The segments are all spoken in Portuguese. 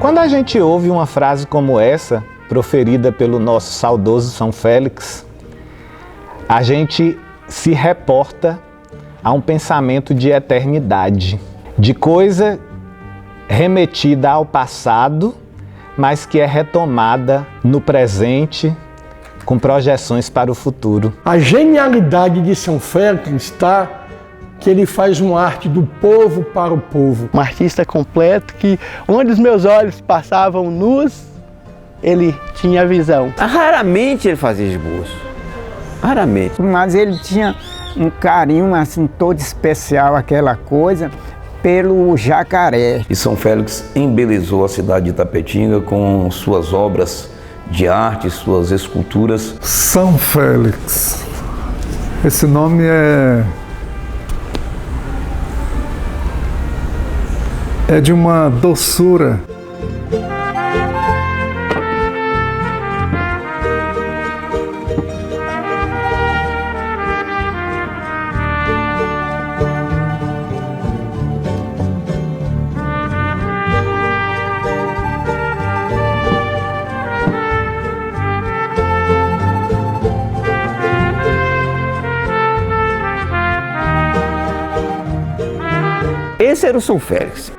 Quando a gente ouve uma frase como essa, proferida pelo nosso saudoso São Félix, a gente se reporta a um pensamento de eternidade, de coisa remetida ao passado, mas que é retomada no presente, com projeções para o futuro. A genialidade de São Félix está que ele faz uma arte do povo para o povo. Um artista completo que, onde os meus olhos passavam nus, ele tinha visão. Raramente ele fazia esboço, raramente. Mas ele tinha um carinho assim todo especial, aquela coisa, pelo jacaré. E São Félix embelezou a cidade de Itapetinga com suas obras de arte, suas esculturas. São Félix, esse nome é de uma doçura. Esse era o São Félix.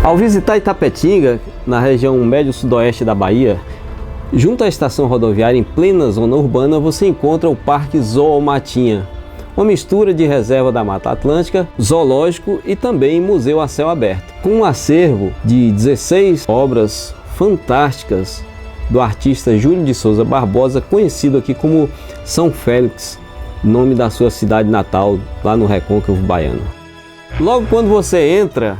Ao visitar Itapetinga, na região médio-sudoeste da Bahia, junto à estação rodoviária em plena zona urbana, você encontra o Parque Zoomatinha, uma mistura de reserva da Mata Atlântica, zoológico e também museu a céu aberto, com um acervo de 16 obras fantásticas do artista Júlio de Souza Barbosa, conhecido aqui como São Félix, nome da sua cidade natal, lá no Recôncavo Baiano. Logo quando você entra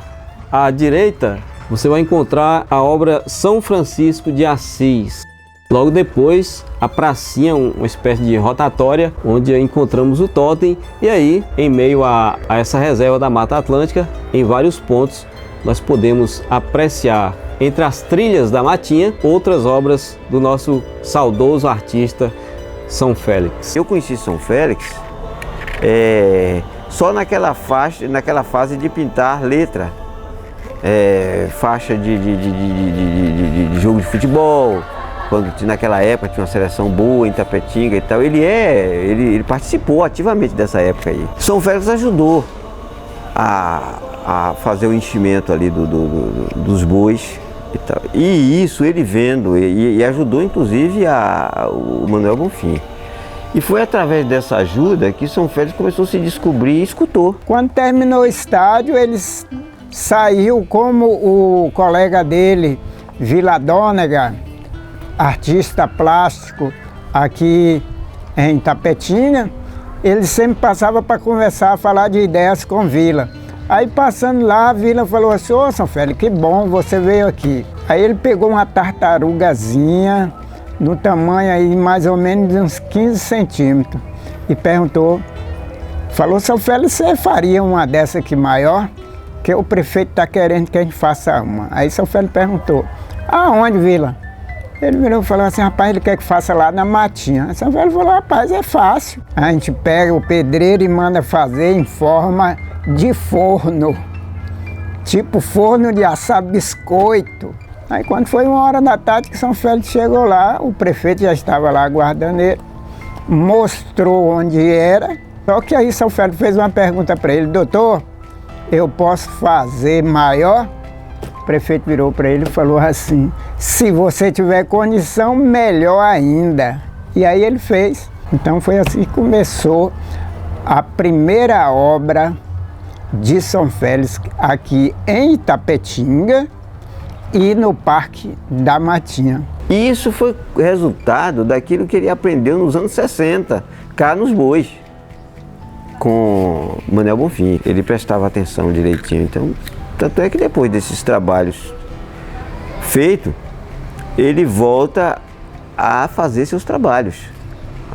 à direita, você vai encontrar a obra São Francisco de Assis. Logo depois, a pracinha, uma espécie de rotatória, onde encontramos o totem. E aí, em meio a essa reserva da Mata Atlântica, em vários pontos, nós podemos apreciar, entre as trilhas da matinha, outras obras do nosso saudoso artista São Félix. Eu conheci São Félix só naquela fase de pintar letra. Faixa de jogo de futebol, quando naquela época tinha uma seleção boa em Itapetinga e tal. Ele participou ativamente dessa época aí. São Félix ajudou a fazer o enchimento ali dos bois e tal. E isso ele vendo, e ajudou inclusive o Manuel Bonfim. E foi através dessa ajuda que São Félix começou a se descobrir escultor. Quando terminou o estádio, eles saiu como o colega dele, Vila Dônega, artista plástico aqui em Itapetinga, ele sempre passava para conversar, falar de ideias com Vila. Aí passando lá, a Vila falou assim: ô São Félix, que bom você veio aqui. Aí ele pegou uma tartarugazinha, no tamanho aí mais ou menos de uns 15 centímetros, e perguntou, falou: São Félix, você faria uma dessa aqui maior? Que o prefeito está querendo que a gente faça uma. Aí São Félix perguntou: aonde, Vila? Ele virou e falou assim: rapaz, ele quer que faça lá na matinha. Aí São Félix falou: rapaz, é fácil. A gente pega o pedreiro e manda fazer em forma de forno, tipo forno de assar biscoito. Aí quando foi 1h da tarde que São Félix chegou lá, o prefeito já estava lá aguardando ele, mostrou onde era. Só que aí São Félix fez uma pergunta para ele: doutor, eu posso fazer maior? O prefeito virou para ele e falou assim: se você tiver condição, melhor ainda. E aí ele fez. Então foi assim que começou a primeira obra de São Félix aqui em Itapetinga e no Parque da Matinha. E isso foi resultado daquilo que ele aprendeu nos anos 60, cá nos bois, com Manuel Bonfim. Ele prestava atenção direitinho. Então, tanto é que depois desses trabalhos feitos, ele volta a fazer seus trabalhos,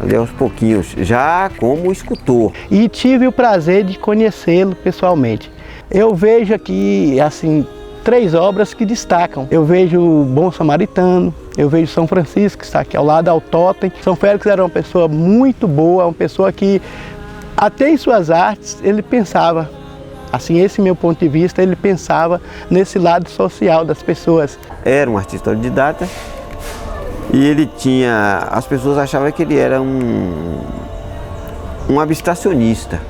ali aos pouquinhos, já como escultor. E tive o prazer de conhecê-lo pessoalmente. Eu vejo aqui, assim, 3 obras que destacam. Eu vejo o Bom Samaritano, Eu vejo São Francisco, que está aqui ao lado, ao totem. São Félix era uma pessoa muito boa, uma pessoa que até em suas artes ele pensava, assim, esse meu ponto de vista, ele pensava nesse lado social das pessoas. Era um artista autodidata e ele tinha, as pessoas achavam que ele era um abstracionista,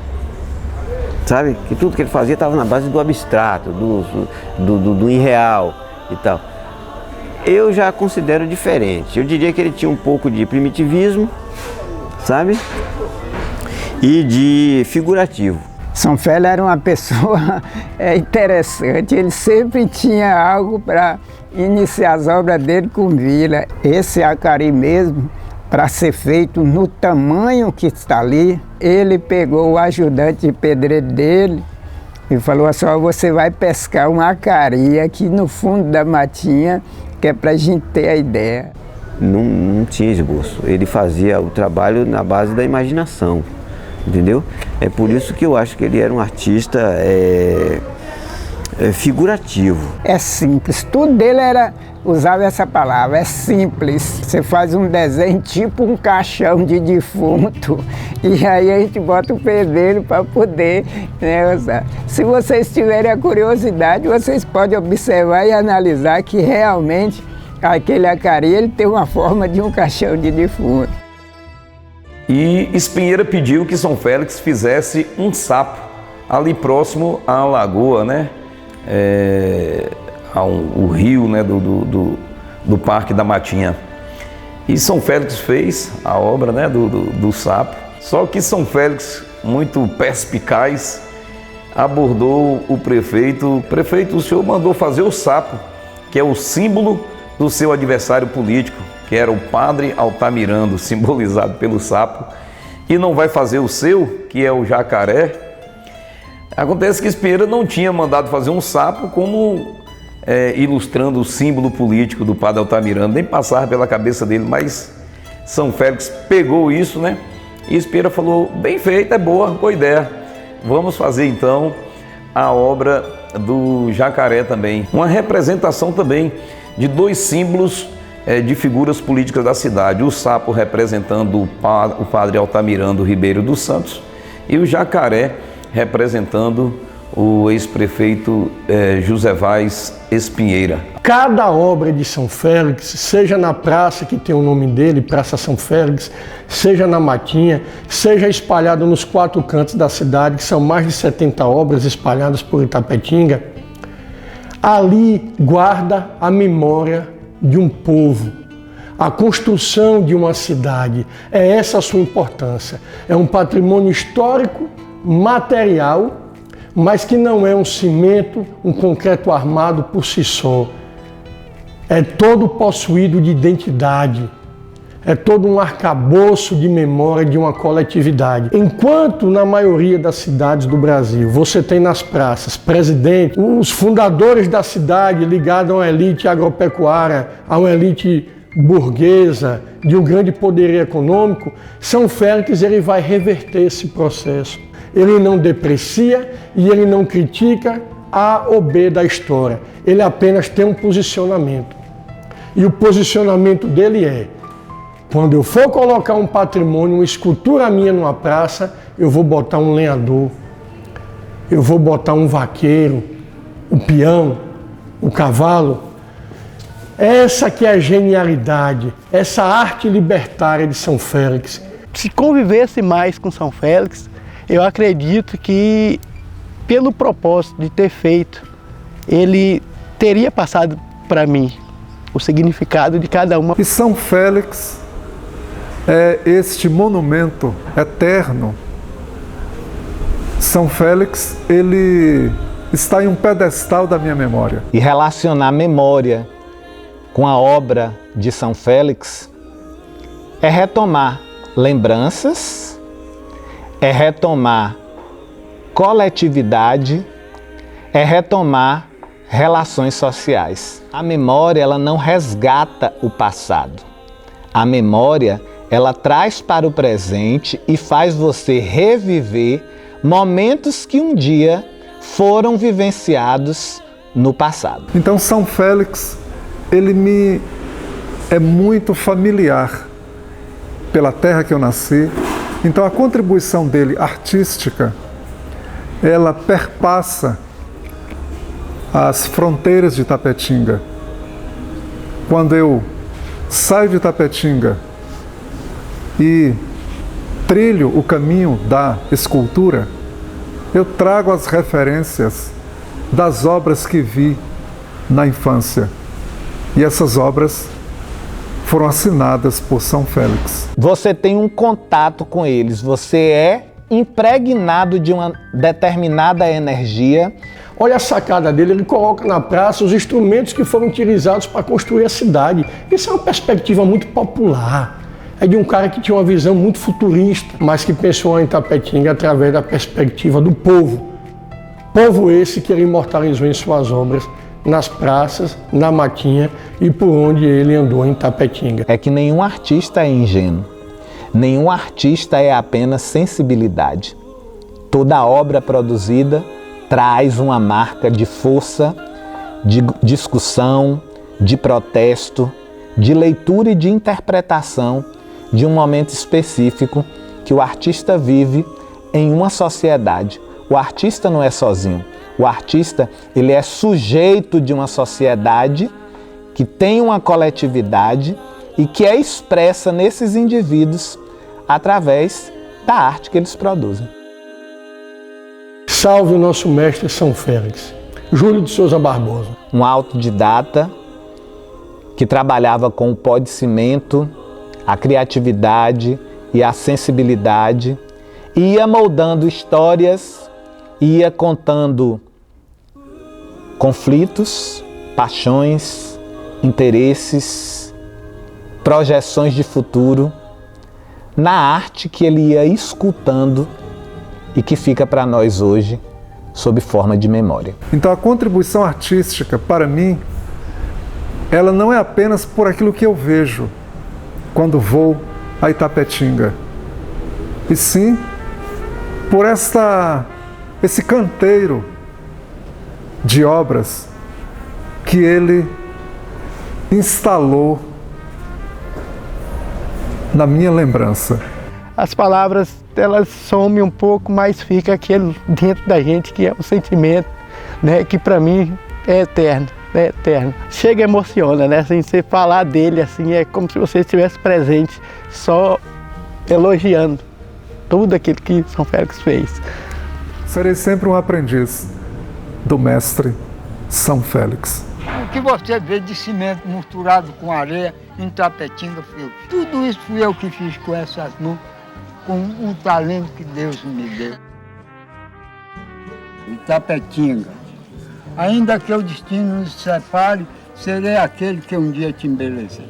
sabe? Que tudo que ele fazia estava na base do abstrato, do irreal e tal. Eu já considero diferente. Eu diria que ele tinha um pouco de primitivismo, sabe? E de figurativo. São Félix era uma pessoa interessante, ele sempre tinha algo para iniciar as obras dele com vila. Esse acari mesmo, para ser feito no tamanho que está ali, ele pegou o ajudante de pedreiro dele e falou assim: você vai pescar um acari aqui no fundo da matinha, que é para a gente ter a ideia. Não tinha esboço, ele fazia o trabalho na base da imaginação. Entendeu? É por isso que eu acho que ele era um artista figurativo. É simples, tudo dele usava essa palavra, é simples. Você faz um desenho tipo um caixão de defunto e aí a gente bota o pedreiro para poder, né, usar. Se vocês tiverem a curiosidade, vocês podem observar e analisar que realmente aquele acari ele tem uma forma de um caixão de defunto. E Espinheira pediu que São Félix fizesse um sapo ali próximo à lagoa, né? O rio, né? do Parque da Matinha. E São Félix fez a obra, né? do sapo. Só que São Félix, muito perspicaz, abordou o prefeito. Prefeito, o senhor mandou fazer o sapo, que é o símbolo do seu adversário político, que era o padre Altamirando, simbolizado pelo sapo, e não vai fazer o seu, que é o jacaré. Acontece que Espinheira não tinha mandado fazer um sapo como ilustrando o símbolo político do padre Altamirando, nem passar pela cabeça dele, mas São Félix pegou isso, né? E Espinheira falou: bem feito, é boa ideia. Vamos fazer então a obra do jacaré também. Uma representação também de dois símbolos de figuras políticas da cidade. O sapo representando o padre Altamirando Ribeiro dos Santos e o jacaré representando o ex-prefeito José Vaz Espinheira. Cada obra de São Félix, seja na praça que tem o nome dele, Praça São Félix, seja na Matinha, seja espalhada nos 4 cantos da cidade, que são mais de 70 obras espalhadas por Itapetinga, ali guarda a memória de um povo, a construção de uma cidade. É essa a sua importância. É um patrimônio histórico, material, mas que não é um cimento, um concreto armado por si só. É todo possuído de identidade. É todo um arcabouço de memória de uma coletividade. Enquanto na maioria das cidades do Brasil você tem nas praças presidentes, os fundadores da cidade ligados a uma elite agropecuária, a uma elite burguesa, de um grande poderio econômico, São Félix ele vai reverter esse processo. Ele não deprecia e ele não critica A ou B da história. Ele apenas tem um posicionamento. E o posicionamento dele é: quando eu for colocar um patrimônio, uma escultura minha numa praça, eu vou botar um lenhador, eu vou botar um vaqueiro, o peão, o cavalo. Essa que é a genialidade, essa arte libertária de São Félix. Se convivesse mais com São Félix, eu acredito que, pelo propósito de ter feito, ele teria passado para mim o significado de cada uma. E São Félix é este monumento eterno. São Félix, ele está em um pedestal da minha memória. E relacionar memória com a obra de São Félix é retomar lembranças, é retomar coletividade, é retomar relações sociais. A memória, ela não resgata o passado. A memória, ela traz para o presente e faz você reviver momentos que um dia foram vivenciados no passado. Então São Félix, ele me é muito familiar pela terra que eu nasci. Então a contribuição dele artística, ela perpassa as fronteiras de Tapetinga. Quando eu saio de Tapetinga e trilho o caminho da escultura, eu trago as referências das obras que vi na infância. E essas obras foram assinadas por São Félix. Você tem um contato com eles, você é impregnado de uma determinada energia. Olha a sacada dele, ele coloca na praça os instrumentos que foram utilizados para construir a cidade. Isso é uma perspectiva muito popular. É de um cara que tinha uma visão muito futurista, mas que pensou em Tapetinga através da perspectiva do povo. Povo esse que ele imortalizou em suas obras, nas praças, na matinha e por onde ele andou em Tapetinga. É que nenhum artista é ingênuo, nenhum artista é apenas sensibilidade. Toda obra produzida traz uma marca de força, de discussão, de protesto, de leitura e de interpretação de um momento específico que o artista vive em uma sociedade. O artista não é sozinho. O artista, ele é sujeito de uma sociedade que tem uma coletividade e que é expressa nesses indivíduos através da arte que eles produzem. Salve o nosso mestre São Félix, Júlio de Souza Barbosa. Um autodidata que trabalhava com o pó de cimento, a criatividade e a sensibilidade, ia moldando histórias, ia contando conflitos, paixões, interesses, projeções de futuro na arte que ele ia escutando e que fica para nós hoje sob forma de memória. Então a contribuição artística, para mim, ela não é apenas por aquilo que eu vejo quando vou a Itapetinga, e sim por esse canteiro de obras que ele instalou na minha lembrança. As palavras, elas somem um pouco, mas fica aquele dentro da gente que é o sentimento, né, que para mim é eterno. É eterno. Chega e emociona, né? Assim, você falar dele assim, é como se você estivesse presente, só elogiando tudo aquilo que São Félix fez. Serei sempre um aprendiz do mestre São Félix. O que você vê de cimento misturado com areia em Tapetinga fui eu. Tudo isso fui eu que fiz com essas mãos, com o talento que Deus me deu. Tapetinga. Ainda que o destino nos separe, serei aquele que um dia te embelezei.